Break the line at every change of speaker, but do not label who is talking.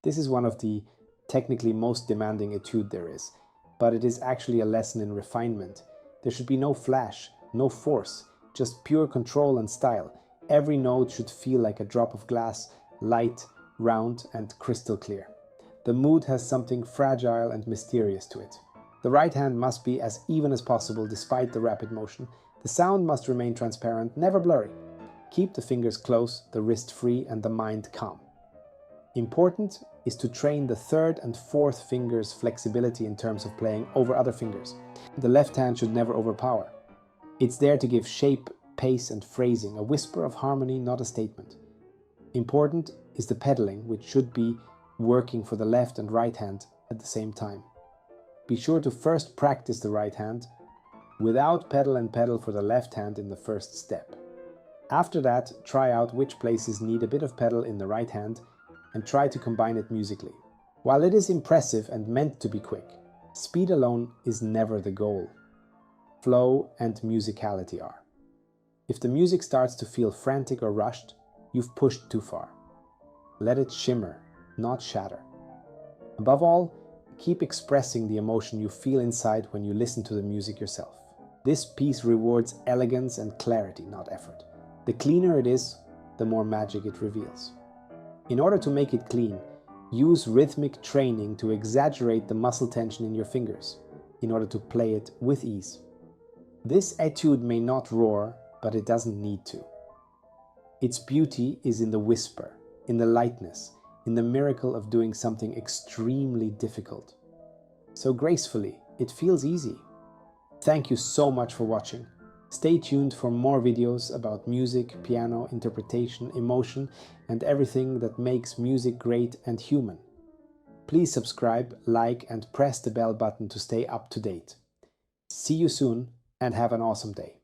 This is one of the technically most demanding etude there is, but it is actually a lesson in refinement. There should be no flash, no force, just pure control and style. Every note should feel like a drop of glass, light, round, and crystal clear. The mood has something fragile and mysterious to it. The right hand must be as even as possible despite the rapid motion. The sound must remain transparent, never blurry. Keep the fingers close, the wrist free, and the mind calm. Important is to train the third and fourth fingers' flexibility in terms of playing over other fingers. The left hand should never overpower. It's there to give shape, pace, and phrasing, a whisper of harmony, not a statement. Important is the pedaling, which should be working for the left and right hand at the same time. Be sure to first practice the right hand without pedal and pedal for the left hand in the first step. After that, try out which places need a bit of pedal in the right hand and try to combine it musically. While it is impressive and meant to be quick, speed alone is never the goal. Flow and musicality are. If the music starts to feel frantic or rushed, you've pushed too far. Let it shimmer, not shatter. Above all, keep expressing the emotion you feel inside when you listen to the music yourself. This piece rewards elegance and clarity, not effort. The cleaner it is, the more magic it reveals. In order to make it clean, use rhythmic training to exaggerate the muscle tension in your fingers in order to play it with ease. This etude may not roar, but it doesn't need to. Its beauty is in the whisper, in the lightness, in the miracle of doing something extremely difficult. So gracefully, it feels easy. Thank you so much for watching. Stay tuned for more videos about music, piano, interpretation, emotion, and everything that makes music great and human. Please subscribe, like, and press the bell button to stay up to date. See you soon and have an awesome day.